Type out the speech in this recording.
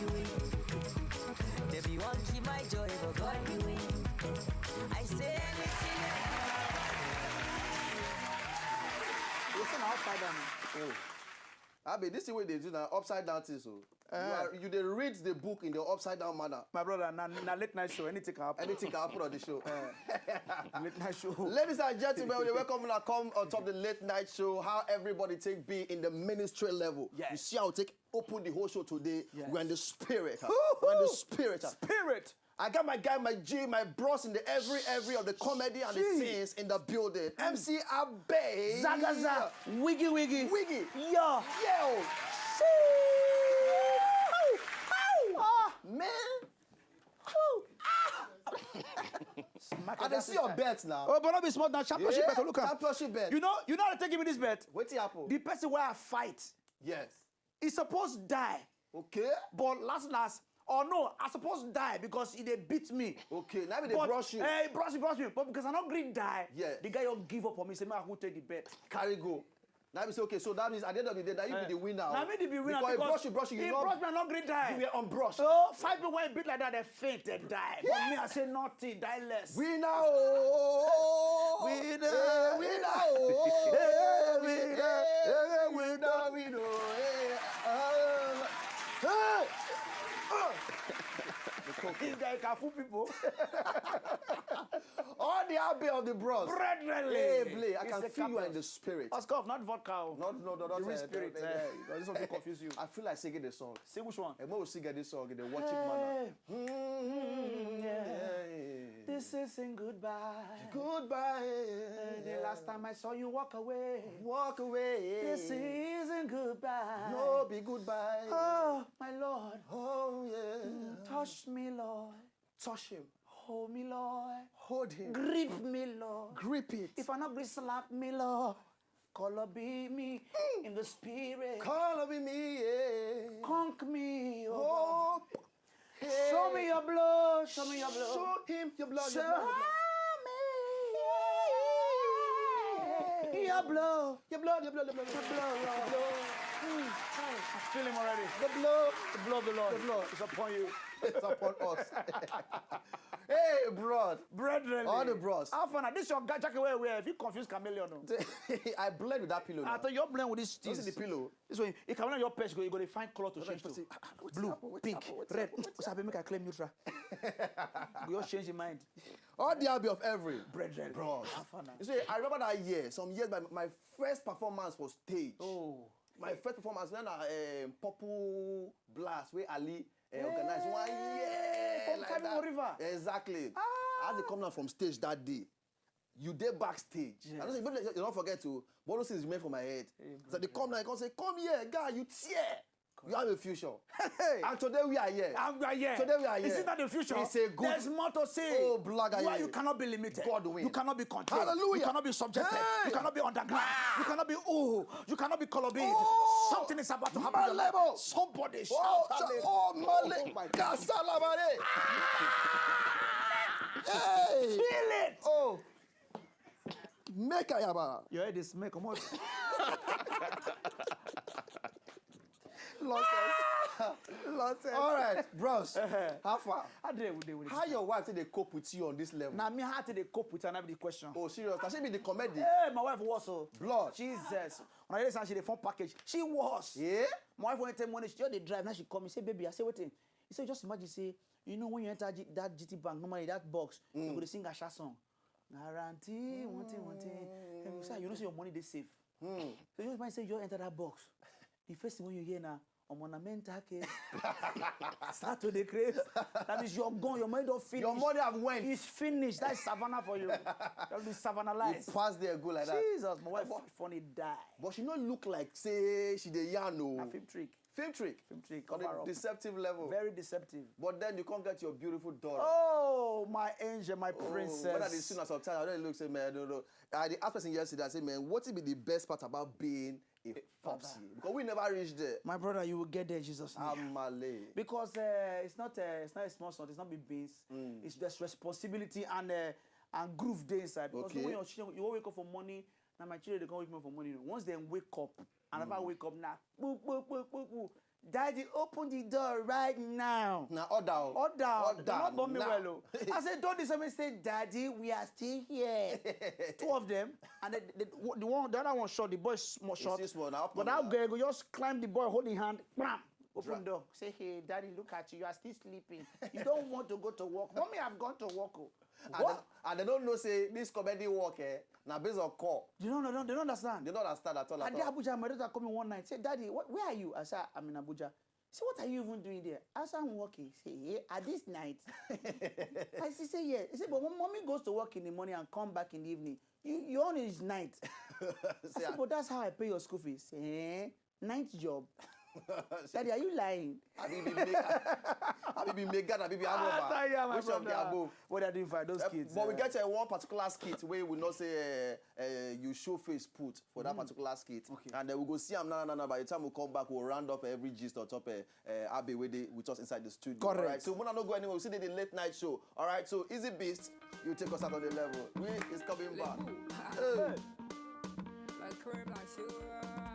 the win. They be want keep my joy, but God the win. I say anything. Listen, upside down. Oh. Abbey, this is the way they do now, upside down thing, so. You they read the book in the upside down manner. My brother, na late night show, anything can happen. Anything can happen on the show. Late night show. Ladies and gentlemen, we welcome you to come on top of the late night show. How everybody take be in the ministry level. Yes. You see how we take open the whole show today. Yes. We're in the spirit. We're in the spirit. Spirit. I got my guy, my G, my bros in the every of the comedy and the things in the building. MC Abbey. Zagaza. Wiggy wiggy. Wiggy. Yo. Yo. Man. I can see your bet now. Oh, but not be smart now. Championship bet. Look at. Championship bet. You know how they give me this bet? What's happen? The person where I fight Yes. is supposed to die. Okay. But last, or no, I supposed to die because he they beat me. Okay, now they brush you. Hey, brush me. But because I not green die, yeah. The guy will give up on me. Say, man, who take the bet? Carry go. Now we say, okay, so that means at the end of the day, that you be the winner. Now me be winner because he brush you. He brush me, I not green die. You were unbrushed. So 5 people when beat like that, they faint, they die. Yeah. But me, I say nothing, die less. Winner, oh, winner, This guy can fool people. All the Abbey of the bros. Brethren. Hey, Blay, I can feel you in the spirit. Oscar, not vodka. Not the real spirit. This one will confuse you. I feel like singing the song. Sing which one? And when we sing this song in the watching manner. This is saying goodbye. Goodbye. The last time I saw you walk away. Walk away. This isn't goodbye. No, be goodbye. Oh, my Lord. Oh, yeah. Touch me, Lord. Touch him. Hold me, Lord. Hold him. Grip me, Lord. Grip it. If I not grip, slap me, Lord. Color be me in the spirit. Color be me, yeah. Conk me, oh, God. Hey. Show me your blood. Show me your blood. Show him your blood. Show me your blood. Your blood, your blood, your blood, your blood. Your blood, your blood. I feel him already. The blood of the Lord. The blood is upon you. It's upon us. Hey, bro. Brethren. All the bros. How fun. This your jacket where if you confuse chameleon. I blend with that pillow. I thought you're blend with this. This is the pillow. This one, if chameleon your page, you go to find color to change to. Blue, pink, red. What's happening? Make I claim neutral. You just change your mind. All the Abbey of every. Brethren. Bros. You see, I remember that year, some years, my first performance was stage. Oh. My first performance when I Popu Blast, where Ali organized 1 year. From like Kevin River. Exactly. I had to come down from stage that day. You did backstage. Yes. I don't say, you don't forget to, but all those things remain for my head. So they come down, they come say, come here, guy, you tear. You have a future. Hey. And today we are here. Today we are here. Is it not the future? It's a good. There's more to say. Oh, blogger. Why you cannot be limited. God win. You cannot be contained. Hallelujah. You cannot be subjected. Hey. You cannot be underground. You cannot be you cannot be color bead. Oh. Something is about to happen. In your life. Somebody shout hallelujah. Oh, my God. Hey. Feel it. Oh. Make a yaba. Your head is make come on. Lost all right, bros. How far? How your wife say they cope with you on this level? Now me how they cope with another question. Oh, serious? Can she be the comedy? Hey, my wife was so blood. Jesus. When I listen, she the phone package. She was. Yeah. My wife went to money. She just they drive. Now she come. He say, baby, I say what thing? He said, just imagine say, you know when you enter that GT bank, normally that box, you go to sing a sha song. Guarantee one thing. And you say, you know, say your money they safe. So you just might say you enter that box. The first thing when you hear now, I'm on a mental case. Start to decrease. That means you're gone. Your money don't finish. Your money have went. It's finished. That's savannah for you. That'll be savannah life. You pass there go like that. Jesus, my wife funny die. But she don't look like say she the yarn no. A film trick. Film trick. Film trick. On a deceptive level. Very deceptive. But then you can't get your beautiful daughter. Oh, my angel, my princess. When I see her sometimes, I don't look say man, no. I asked person yesterday. I said, man, what would be the best part about being a popsy? Because we never reached there. My brother, you will get there, Jesus' name. Amale. Because it's not a small song. It's not big beans. It's just responsibility and groove day inside. Because when your children, you won't wake up for money. Now my children they can't wake up for money. Once they wake up, and if I wake up now, Daddy, open the door right now. Now, order. Order. They not bomb me now. well. I said, don't this me say, Daddy, we are still here. Two of them, and the other one shot. The boy shot. But that girl go just climb the boy, holding hand, bam. Open door. Say, hey, Daddy, look at you. You are still sleeping. You don't want to go to work. Mommy, I've gone to work. And they don't know, say, this comedy work, now based on call. They don't understand. They don't understand at all. And then Abuja, my daughter come in one night. Say, Daddy, where are you? I said, I'm in Abuja. Say, what are you even doing there? I said, I'm working. Say, yeah, at this night. I say, yeah. He said, but when mommy goes to work in the morning and come back in the evening, you own his night. I said, but that's how I pay your school fees. Say, night job. Daddy, are you lying? Have you been Megan? Have you been Anoda? Which of the above? What are you doing for those kids? But we get one particular skit where we not say you show face put for that particular skit. Okay. And then we go see him. No. By the time we come back, we'll round up every gist on top Abbey with us inside the studio. Correct. All right. So we're not go anywhere. We see the late night show. All right. So Easy Beast, you take us out on the level. We is coming back. Like curb, like sugar.